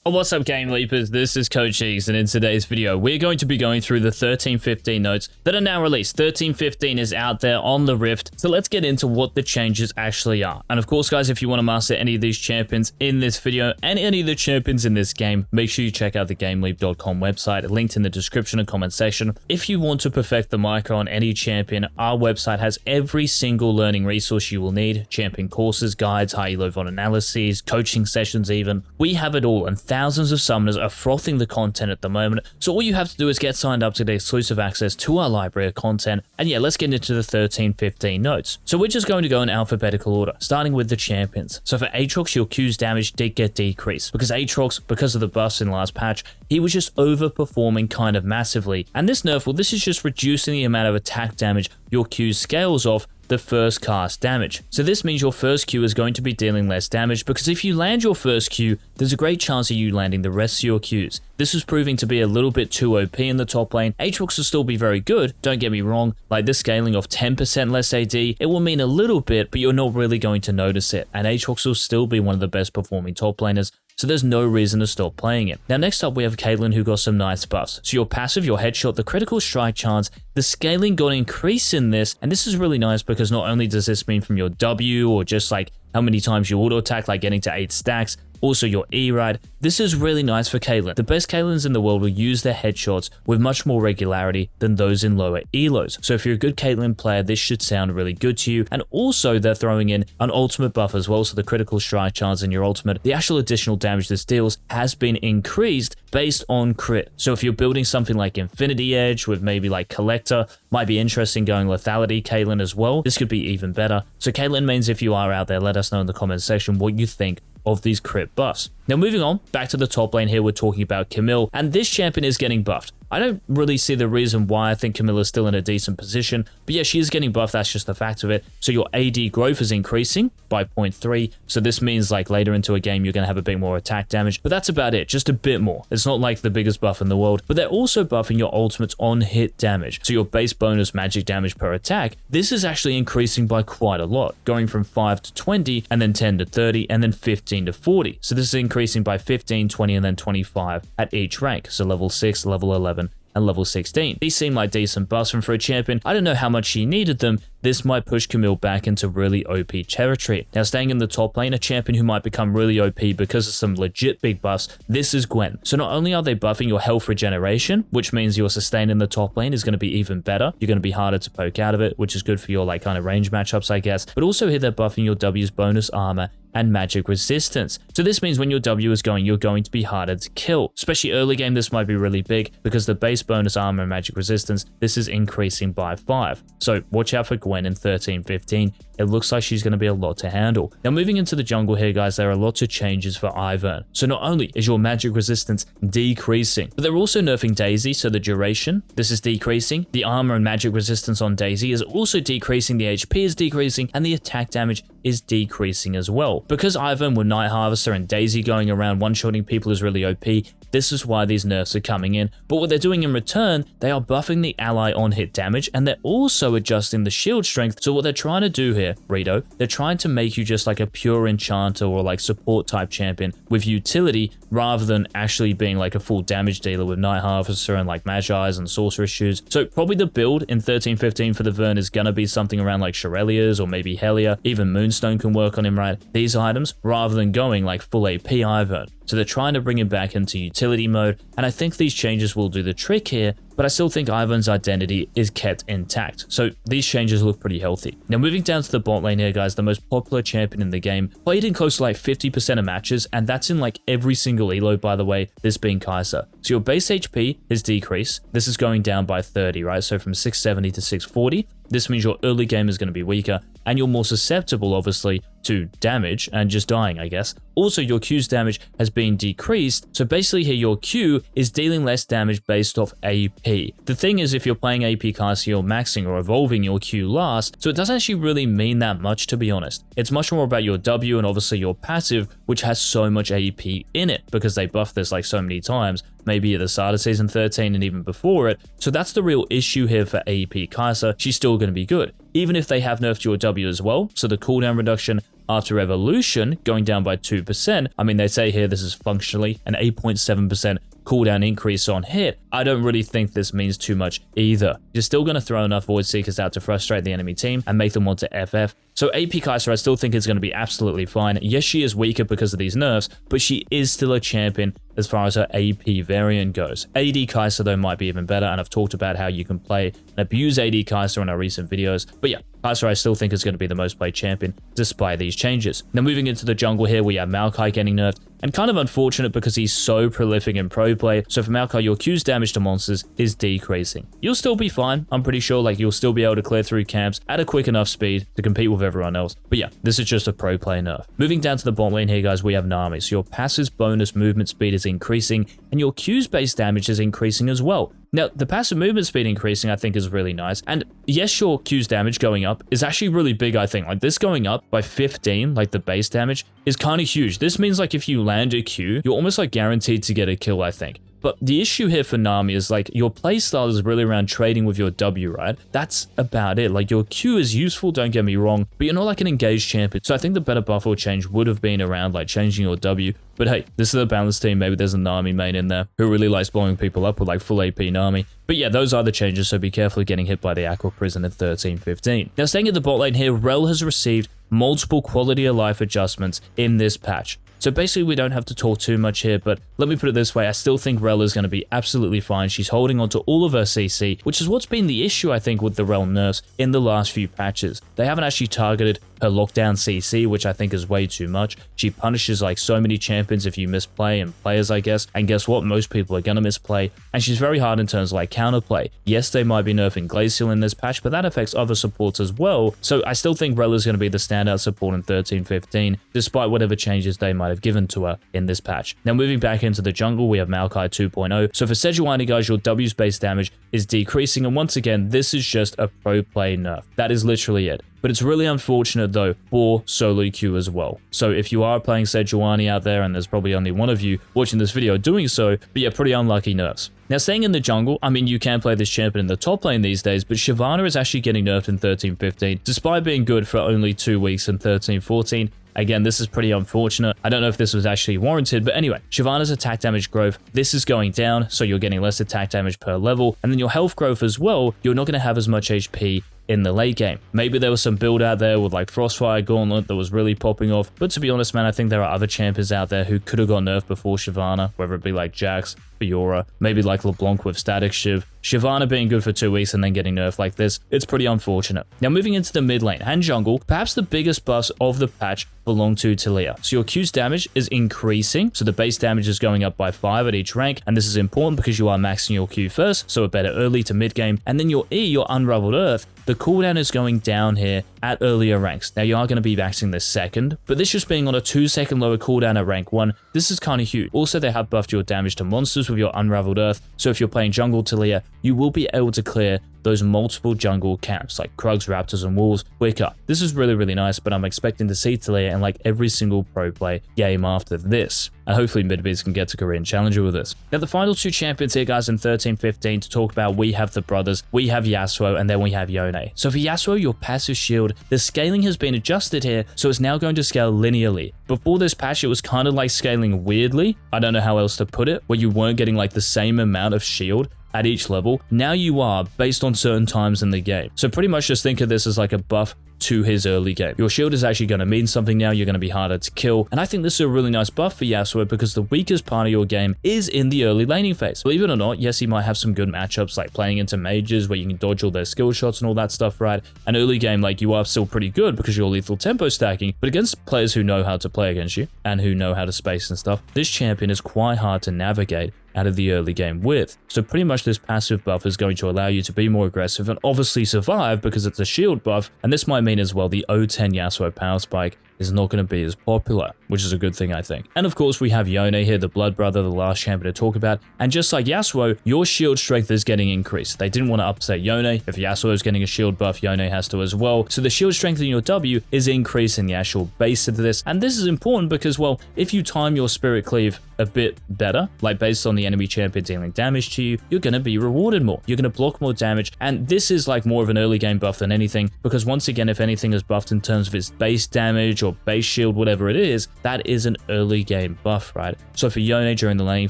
Oh, what's up, Game Leapers? This is Coach Eags, and in today's video, we're going to be going through the 13.15 notes that are now released. 13.15 is out there on the Rift, so let's get into what the changes actually are. And of course, guys, if you want to master any of these champions in this video and any of the champions in this game, make sure you check out the GameLeap.com website, linked in the description and comment section. If you want to perfect the micro on any champion, our website has every single learning resource you will need: champion courses, guides, high elo VOD analyses, coaching sessions even. We have it all, and thousands of summoners are frothing the content at the moment, so all you have to do is get signed up to get exclusive access to our library of content. And yeah, let's get into the 13.15 notes. So we're just going to go in alphabetical order, starting with the champions. So for Aatrox, your Q's damage did get decreased, because Aatrox, because of the buffs in the last patch, he was just overperforming kind of massively. And this nerf, well, this is just reducing the amount of attack damage your Q scales off the first cast damage. So this means your first Q is going to be dealing less damage, because if you land your first Q, there's a great chance of you landing the rest of your Qs. This is proving to be a little bit too OP in the top lane. Aatrox will still be very good, don't get me wrong. Like this scaling of 10% less AD, it will mean a little bit, but you're not really going to notice it. And Aatrox will still be one of the best performing top laners, so there's no reason to stop playing it. Now next up we have Caitlyn, who got some nice buffs. So your passive, your headshot, the critical strike chance, the scaling got increased in this, and this is really nice because not only does this mean from your W or just like how many times you auto attack, like getting to 8 stacks, also your E-Ride. This is really nice for Caitlyn. The best Caitlyns in the world will use their headshots with much more regularity than those in lower elos. So if you're a good Caitlyn player, this should sound really good to you. And also they're throwing in an ultimate buff as well, so the critical strike chance in your ultimate, the actual additional damage this deals has been increased based on crit. So if you're building something like Infinity Edge with maybe like Collector, might be interesting going lethality Caitlyn as well. This could be even better. So Caitlyn mains, if you are out there, let us know in the comment section what you think of these crit buffs. Now moving on, back to the top lane here, we're talking about Camille, and this champion is getting buffed. I don't really see the reason why. I think Camille is still in a decent position, but yeah, she is getting buffed, that's just the fact of it. So your AD growth is increasing by 0.3, so this means like later into a game you're going to have a bit more attack damage, but that's about it, just a bit more. It's not like the biggest buff in the world, but they're also buffing your ultimates on hit damage. So your base bonus magic damage per attack, this is actually increasing by quite a lot, going from 5 to 20, and then 10 to 30, and then 15 to 40. So this is increasing by 15, 20, and then 25 at each rank. So level 6, level 11, and level 16. These seem like decent buffs, and for a champion, I don't know how much she needed them. This might push Camille back into really OP territory. Now staying in the top lane, a champion who might become really OP because of some legit big buffs, this is Gwen. So not only are they buffing your health regeneration, which means your sustain in the top lane is going to be even better. You're going to be harder to poke out of it, which is good for your like kind of range matchups, I guess. But also here they're buffing your W's bonus armor and magic resistance. So this means when your W is going, you're going to be harder to kill. Especially early game, this might be really big because the base bonus armor and magic resistance, this is increasing by 5. So watch out for Gwen in 13.15. It looks like she's going to be a lot to handle. Now moving into the jungle here, guys, there are lots of changes for Ivern. So not only is your magic resistance decreasing, but they're also nerfing Daisy, so the duration, this is decreasing. The armor and magic resistance on Daisy is also decreasing, the HP is decreasing, and the attack damage is decreasing as well. Because Ivern with Night Harvester and Daisy going around one-shotting people is really OP, this is why these nerfs are coming in. But what they're doing in return, they are buffing the ally on hit damage, and they're also adjusting the shield strength. So what they're trying to do here, Rito, they're trying to make you just like a pure enchanter or like support type champion with utility, rather than actually being like a full damage dealer with Night Harvester and like Magi's and Sorceress Shoes. So probably the build in 13.15 for the Vern is gonna be something around like Shurelya's or maybe Helia. Even Moonstone can work on him, right? These items, rather than going like full AP Ivern. So they're trying to bring him back into utility mode, and I think these changes will do the trick here, but I still think Ivern's identity is kept intact. So these changes look pretty healthy. Now moving down to the bot lane here, guys, the most popular champion in the game, played in close to like 50% of matches, and that's in like every single elo, by the way, this being Kai'Sa. So your base HP is decreased. This is going down by 30, right? So from 670 to 640. This means your early game is going to be weaker, and you're more susceptible, obviously, to damage and just dying, I guess. Also, your Q's damage has been decreased, so basically here your Q is dealing less damage based off AP. The thing is, if you're playing AP Kai'Sa, you're maxing or evolving your Q last, so it doesn't actually really mean that much, to be honest. It's much more about your W and obviously your passive, which has so much AP in it, because they buffed this like so many times, maybe at the start of Season 13 and even before it. So that's the real issue here for AP Kai'Sa. She's still going to be good, even if they have nerfed your W as well. So the cooldown reduction, after evolution, going down by 2%. I mean, they say here this is functionally an 8.7% cooldown increase on hit. I don't really think this means too much either. You're still going to throw enough Void Seekers out to frustrate the enemy team and make them want to FF. So AP Kai'Sa I still think is going to be absolutely fine. Yes, she is weaker because of these nerfs, but she is still a champion as far as her AP variant goes. AD Kai'Sa though might be even better, and I've talked about how you can play and abuse AD Kai'Sa in our recent videos. But yeah, Kai'Sa I still think is going to be the most played champion despite these changes. Now moving into the jungle here, we have Maokai getting nerfed, and kind of unfortunate because he's so prolific in pro play. So for Maokai, your Q's damage to monsters is decreasing. You'll still be fine, I'm pretty sure, like you'll still be able to clear through camps at a quick enough speed to compete with everyone else. But yeah, this is just a pro play nerf. Moving down to the bot lane here, guys, we have Nami. So your passive bonus movement speed is increasing, and your Q's base damage is increasing as well. Now, the passive movement speed increasing, I think, is really nice. And yes, your Q's damage going up is actually really big, I think. Like, this going up by 15, like the base damage, is kind of huge. This means, like, if you land a Q, you're almost, like, guaranteed to get a kill, I think. But the issue here for Nami is, like, your playstyle is really around trading with your W, right? That's about it. Like, your Q is useful, don't get me wrong, but you're not, like, an engaged champion. So I think the better buff or change would have been around, like, changing your W. But hey, this is a balanced team. Maybe there's a Nami main in there who really likes blowing people up with, like, full AP Nami. But yeah, those are the changes, so be careful getting hit by the Aqua Prison in 13-15. Now, staying at the bot lane here, Rel has received multiple quality of life adjustments in this patch. So basically, we don't have to talk too much here, but let me put it this way. I still think Rel is going to be absolutely fine. She's holding on to all of her CC, which is what's been the issue, I think, with the Rel nerfs in the last few patches. They haven't actually targeted her lockdown CC, which I think is way too much. She punishes like so many champions if you misplay, and players, I guess. And guess what? Most people are going to misplay. And she's very hard in terms of like counterplay. Yes, they might be nerfing Glacial in this patch, but that affects other supports as well. So I still think Rel is going to be the standout support in 13-15, despite whatever changes they might have given to her in this patch. Now moving back into the jungle, we have Maokai 2.0. So for Sejuani, guys, your W's base damage is decreasing. And once again, this is just a pro play nerf. That is literally it. But it's really unfortunate, though, for solo queue as well. So if you are playing Sejuani out there, and there's probably only one of you watching this video doing so, but yeah, pretty unlucky nerfs. Now, staying in the jungle, I mean, you can play this champion in the top lane these days, but Shyvana is actually getting nerfed in 13-15, despite being good for only 2 weeks in 13-14. Again, this is pretty unfortunate. I don't know if this was actually warranted, but anyway, Shyvana's attack damage growth, this is going down, so you're getting less attack damage per level, and then your health growth as well, you're not going to have as much HP in the late game. Maybe there was some build out there with like Frostfire Gauntlet that was really popping off, but to be honest, man, I think there are other champions out there who could have got nerfed before Shyvana, whether it be like Jax, Fiora, maybe like LeBlanc with Static Shiv. Shyvana being good for 2 weeks and then getting nerfed like this, it's pretty unfortunate. Now moving into the mid lane and jungle, perhaps the biggest buffs of the patch belong to Taliyah. So your Q's damage is increasing, so the base damage is going up by 5 at each rank, and this is important because you are maxing your Q first, so a better early to mid game, and then your E, your Unraveled Earth, the cooldown is going down here at earlier ranks. Now you are going to be maxing this second, but this just being on a 2-second lower cooldown at rank 1, this is kind of huge. Also, they have buffed your damage to monsters with your Unraveled Earth, so if you're playing jungle Taliyah, you will be able to clear those multiple jungle camps like Krugs, Raptors, and Wolves quicker. This is really, really nice, but I'm expecting to see Taliyah in like every single pro play game after this. And hopefully Midbiz can get to Korean Challenger with this. Now the final 2 champions here, guys, in 13-15 to talk about, we have the brothers, we have Yasuo, and then we have Yone. So for Yasuo, your passive shield, the scaling has been adjusted here, so it's now going to scale linearly. Before this patch, it was kind of like scaling weirdly. I don't know how else to put it, where you weren't getting like the same amount of shield at each level. Now you are, based on certain times in the game. So pretty much just think of this as like a buff to his early game. Your shield is actually going to mean something now. You're going to be harder to kill. And I think this is a really nice buff for Yasuo because the weakest part of your game is in the early laning phase. Believe it or not, yes, he might have some good matchups like playing into mages where you can dodge all their skill shots and all that stuff, right? And early game, like, you are still pretty good because you're lethal tempo stacking, but against players who know how to play against you and who know how to space and stuff, this champion is quite hard to navigate out of the early game with. So pretty much this passive buff is going to allow you to be more aggressive and obviously survive because it's a shield buff, and this might mean as well the O10 Yasuo power spike is not going to be as popular, which is a good thing, I think. And of course, we have Yone here, the blood brother, the last champion to talk about. And just like Yasuo, your shield strength is getting increased. They didn't want to upset Yone. If Yasuo is getting a shield buff, Yone has to as well. So the shield strength in your W is increasing the actual base of this. And this is important because, well, if you time your Spirit Cleave a bit better, like based on the enemy champion dealing damage to you, you're going to be rewarded more. You're going to block more damage. And this is like more of an early game buff than anything, because once again, if anything is buffed in terms of its base damage or base shield, whatever it is, that is an early game buff, right? So for Yone during the laning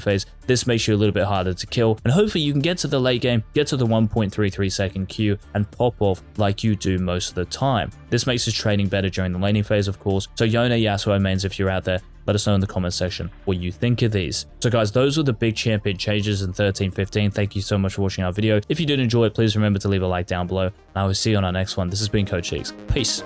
phase, this makes you a little bit harder to kill, and hopefully you can get to the late game, get to the 1.33 second Q, and pop off like you do most of the time. This makes his trading better during the laning phase, of course. So Yone, Yasuo mains, if you're out there, let us know in the comment section what you think of these. So guys, those were the big champion changes in 13.15. Thank you so much for watching our video. If you did enjoy it, please remember to leave a like down below, and I will see you on our next one. This has been Coach Cheeks. Peace.